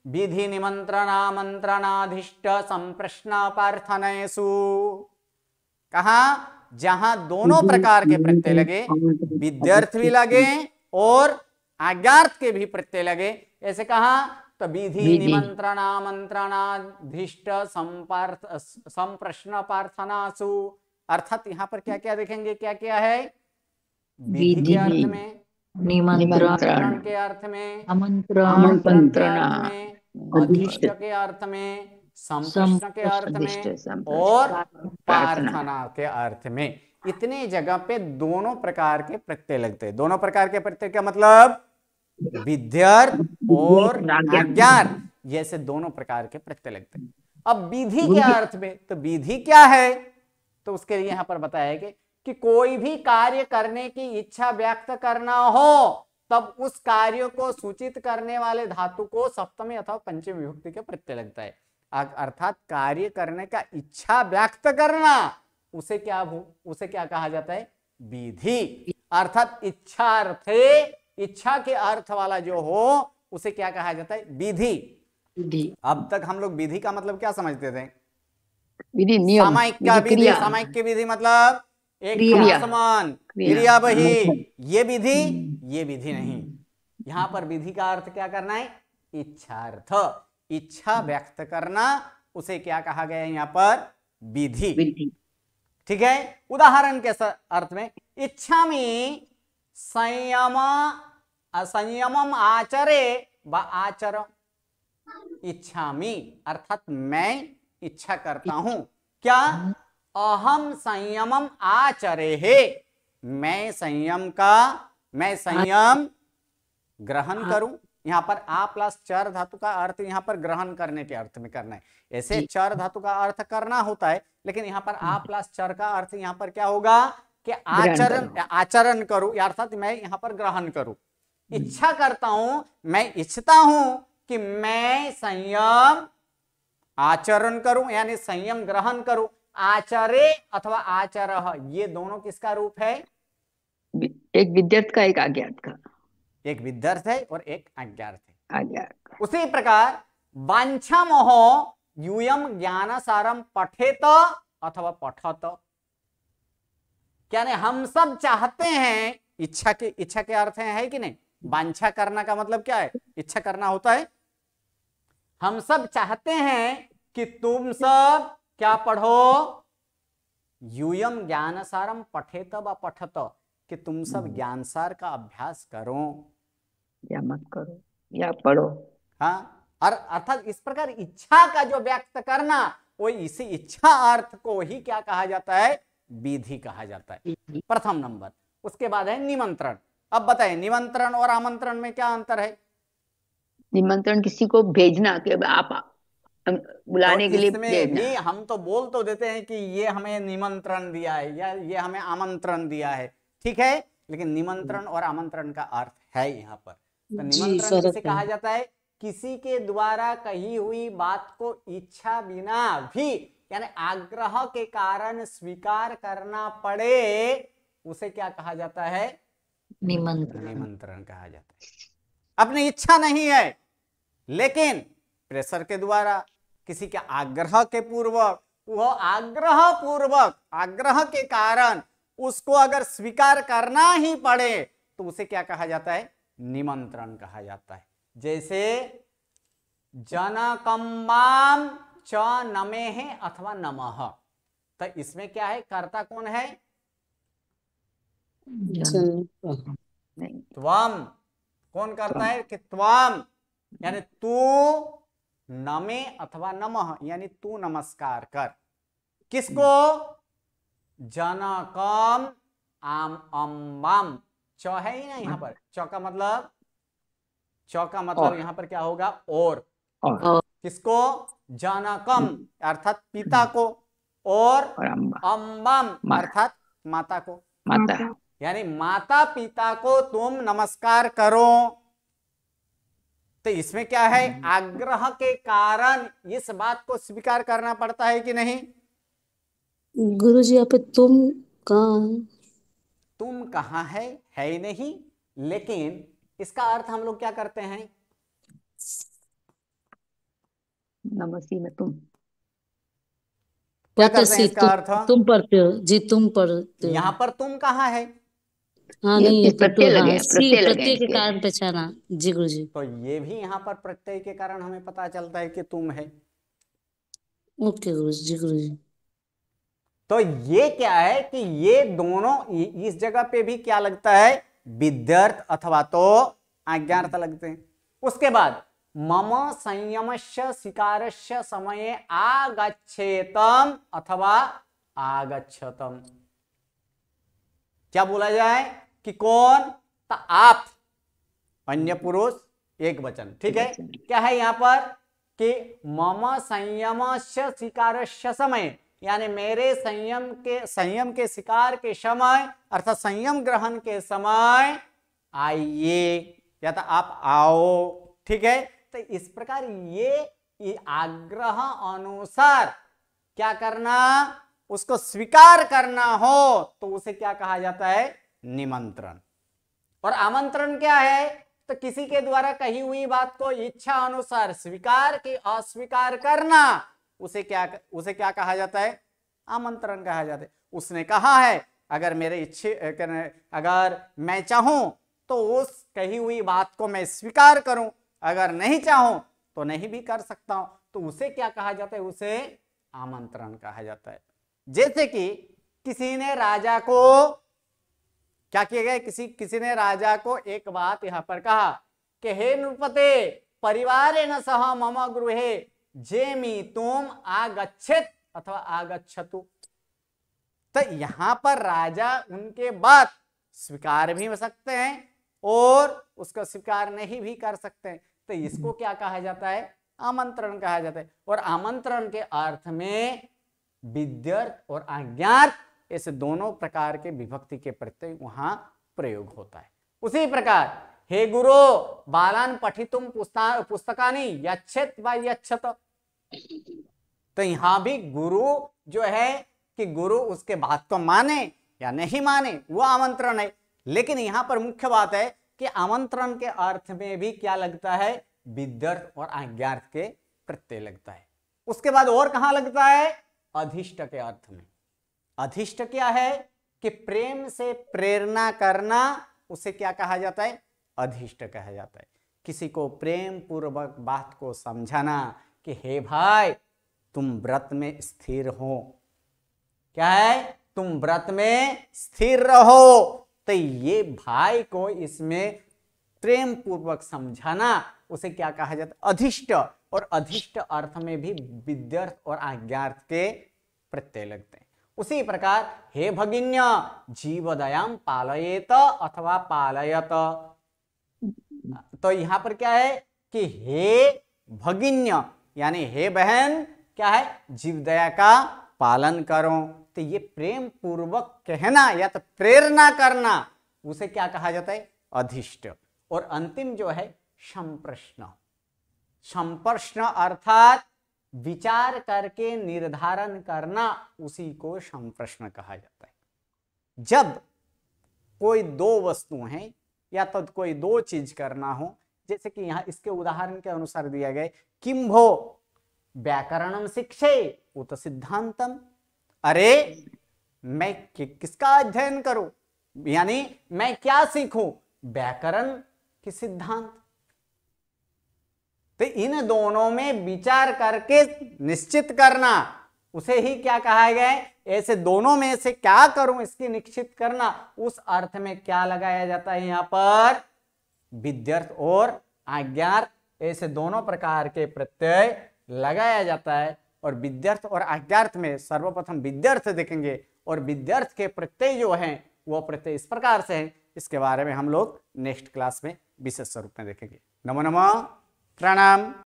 विधि निमंत्रणामंत्रणाधिष्ट संप्रश्न प्रार्थनेषु, कहा जहां दोनों प्रकार के प्रत्यय लगे, विद्यार्थ भी लगे और आज्ञार्थ के भी प्रत्यय लगे, ऐसे कहा तो विधि निमंत्रणामंत्रणाधिष्ट संप्रश्न प्रार्थनासु। अर्थात यहाँ पर क्या क्या देखेंगे, क्या क्या है, विधि के अर्थ में, निमंत्रण के अर्थ में, आमंत्रण के अर्थ में, अधिष्ट के अर्थ में, संप्रश्न के अर्थ में और प्रार्थना के अर्थ में। इतने जगह पे दोनों प्रकार के प्रत्यय लगते हैं। दोनों प्रकार के प्रत्यय का मतलब विद्यार्थ और आज्ञार्थ, जैसे दोनों प्रकार के प्रत्यय लगते हैं। अब विधि के अर्थ में, तो विधि क्या है, तो उसके लिए यहां पर बताया कि कोई भी कार्य करने की इच्छा व्यक्त करना हो, तब उस कार्य को सूचित करने वाले धातु को सप्तमी अथवा पंचमी विभक्ति के प्रत्यय लगता है। अर्थात कार्य करने का इच्छा व्यक्त करना, उसे क्या कहा जाता है? विधि। अर्थात इच्छार्थे, इच्छा के अर्थ वाला जो हो उसे क्या कहा जाता है? विधि। अब तक हम लोग विधि का मतलब क्या समझते थे? विधि, नियम, सामायिक का विधि, विधि, क्रिया, सामायिक की विधि मतलब एक क्रिया, समान क्रिया, क्रिया वही, मतलब। ये विधि, ये विधि नहीं। यहां पर विधि का अर्थ क्या करना है? इच्छार्थ, इच्छा व्यक्त करना, उसे क्या कहा गया है यहाँ पर? विधि। विधि। ठीक है। उदाहरण के अर्थ में, इच्छा में संयमम आचरे व आचर। इच्छा में अर्थात मैं इच्छा करता हूं, क्या? अहम संयमम आचरे है, मैं संयम ग्रहण करूं। यहां पर आ प्लस चर धातु का अर्थ यहां पर ग्रहण करने के अर्थ में करना है। ऐसे चर धातु का अर्थ करना होता है, लेकिन यहां पर आ प्लस चर का अर्थ यहां पर क्या होगा कि आचरण करूं, अर्थात मैं यहां पर ग्रहण करूं। इच्छा करता हूं, मैं इच्छता हूं कि मैं संयम आचरण करूं, यानी संयम ग्रहण करूं। आचरे अथवा आचरः, ये दोनों किसका रूप है? एक विद्यार्थ का, एक अज्ञात का। एक विद्यार्थ है और एक अज्ञात है। अज्ञात। उसी प्रकार वांछा मोह यूयम ज्ञानसारम पठेत अथवा पठत, यानी हम सब चाहते हैं, इच्छा के अर्थ है कि नहीं? वांछा करना का मतलब क्या है? इच्छा करना होता है। हम सब चाहते हैं कि तुम सब क्या पढ़ो? यूयम ज्ञानसारम पठेत व पठत, कि तुम सब ज्ञानसार का अभ्यास करो या मत करो या पढ़ो। हाँ, और अर्थात इस प्रकार इच्छा का जो व्यक्त करना, वो इसी इच्छा अर्थ को ही क्या कहा जाता है? विधि कहा जाता है। प्रथम नंबर। उसके बाद है निमंत्रण। अब बताइए निमंत्रण और आमंत्रण में क्या अंतर है? निमंत्रण किसी को भेजना, कि आप बुलाने तो के लिए इसमें भी हम तो बोल तो देते हैं कि ये हमें निमंत्रण दिया है या ये हमें आमंत्रण दिया है, ठीक है, लेकिन निमंत्रण और आमंत्रण का अर्थ है यहाँ पर। तो निमंत्रण किसे कहा जाता है? किसी के द्वारा कही हुई बात को इच्छा बिना भी, यानी आग्रह के कारण स्वीकार करना पड़े, उसे क्या कहा जाता है? निमंत्रण कहा जाता है। अपनी इच्छा नहीं है, लेकिन प्रेशर के द्वारा, किसी के आग्रह के पूर्वक, वह आग्रह के कारण उसको अगर स्वीकार करना ही पड़े, तो उसे क्या कहा जाता है? निमंत्रण कहा जाता है। जैसे जनकम्माम च नमेह अथवा नमः, तो इसमें क्या है? कर्ता कौन है? त्वम। कौन करता है? कि त्वम, यानी तू नमे अथवा नमः, यानी तू नमस्कार कर। किसको? जनकम आम अम्बाम। च है ही ना यहाँ पर, च का मतलब यहाँ पर क्या होगा? और किसको? जनकम अर्थात पिता को, और अम्बम अर्थात माता को, यानी माता पिता को तुम नमस्कार करो। तो इसमें क्या है? आग्रह के कारण इस बात को स्वीकार करना पड़ता है कि नहीं? गुरुजी यहाँ पे तुम कहाँ? तुम कहाँ है ही नहीं, लेकिन इसका अर्थ हम लोग क्या करते हैं? नमसी में तुम क्या करते हैं इसका अर्थ? तुम पढ़ते हो जी, तुम पढ़ते हो। यहाँ पर तुम कहाँ है? हाँ नहीं, ये प्रत्यय लगे, प्रत्यय के कारण पहचाना जी गुरुजी। तो ये भी यहाँ पर प्रत्यय के कारण हमें पता चलता है कि तुम है। ओके गुरुजी, जी गुरुजी। तो ये क्या है कि ये दोनों इस जगह पे भी क्या लगता है? विद्यार्थ अथवा तो अज्ञार्थ लगते हैं। उसके बाद मम संयमस्य शिकारस्य समये आगच्छेतम अथवा आगच्छतम, क्या बोला जाए? कि कौन? तो आप, अन्य पुरुष एक वचन, ठीक है। क्या है यहाँ पर? कि मम संयमस्य शिकारस्य समय, यानी मेरे संयम के शिकार के समय, अर्थात संयम ग्रहण के समय आइए, या तो आप आओ, ठीक है। तो इस प्रकार ये आग्रह अनुसार क्या करना, उसको स्वीकार करना हो तो उसे क्या कहा जाता है, निमंत्रण। और आमंत्रण क्या है, तो किसी के द्वारा कही हुई बात को इच्छा अनुसार स्वीकार की अस्वीकार करना, उसे क्या कहा जाता है, आमंत्रण कहा जाता है। उसने कहा है अगर अगर मैं चाहूं तो उस कही हुई बात को मैं स्वीकार करूं, अगर नहीं चाहूं तो नहीं भी कर सकता हूं, तो उसे क्या कहा जाता है, उसे आमंत्रण कहा जाता है। जैसे कि किसी ने राजा को क्या किया गया, किसी ने राजा को एक बात यहां पर कहा कि हे नृपते परिवारेण सह मम गृहे जेमि तुम आगच्छेत अथवा आगच्छतु। तो यहां पर राजा उनके बात स्वीकार भी हो सकते हैं और उसका स्वीकार नहीं भी कर सकते हैं, तो इसको क्या कहा जाता है, आमंत्रण कहा जाता है। और आमंत्रण के अर्थ में विद्यार्थ और आज्ञार्थ ऐसे दोनों प्रकार के विभक्ति के प्रत्यय वहां प्रयोग होता है। उसी प्रकार हे गुरु बालान पठितुम पुस्तकानि यच्छेत वा यच्छत, तो यहां भी गुरु जो है कि गुरु उसके बात को माने या नहीं माने वो आमंत्रण है। लेकिन यहां पर मुख्य बात है कि आमंत्रण के अर्थ में भी क्या लगता है, विद्यार्थ और आज्ञार्थ के प्रत्यय लगता है। उसके बाद और कहां लगता है, अधिष्ट के अर्थ में। अधिष्ट क्या है कि प्रेम से प्रेरणा करना, उसे क्या कहा जाता है, अधिष्ट कहा जाता है। किसी को प्रेम पूर्वक बात को समझाना कि हे भाई तुम व्रत में स्थिर हो, क्या है, तुम व्रत में स्थिर रहो, तो ये भाई को इसमें प्रेम पूर्वक समझाना, उसे क्या कहा जाता है, अधिष्ट। और अधिष्ट अर्थ में भी विद्यार्थ और आज्ञार्थ के प्रत्यय लगते हैं। उसी प्रकार हे भगिन्य जीवदयाम पालयेत अथवा पालयत, तो यहां पर क्या है कि हे भगिन्य यानी हे बहन क्या है, जीवदया का पालन करो, तो ये प्रेम पूर्वक कहना या तो प्रेरणा करना, उसे क्या कहा जाता है, अधिष्ट। और अंतिम जो है संप्रश्न, संप्रश्न अर्थात विचार करके निर्धारण करना, उसी को संप्रश्न कहा जाता है। जब कोई दो वस्तु हैं या तो कोई दो चीज करना हो, जैसे कि यहाँ इसके उदाहरण के अनुसार दिया गया किंभो व्याकरणम शिक्षे उत सिद्धांतम, अरे मैं किसका अध्ययन करूं, यानी मैं क्या सीखूं, व्याकरण के सिद्धांत। तो इन दोनों में विचार करके निश्चित करना, उसे ही क्या कहा गया है, ऐसे दोनों में से क्या करूं इसकी निश्चित करना, उस अर्थ में क्या लगाया जाता है, यहां पर विद्यार्थ और आज्ञार्थ ऐसे दोनों प्रकार के प्रत्यय लगाया जाता है। और विद्यार्थ और आज्ञार्थ में सर्वप्रथम विद्यार्थ देखेंगे और विद्यार्थ के प्रत्यय जो हैं वो प्रत्यय इस प्रकार से हैं, इसके बारे में हम लोग नेक्स्ट क्लास में विशेष रूप में देखेंगे। नमो नमः, प्रणाम।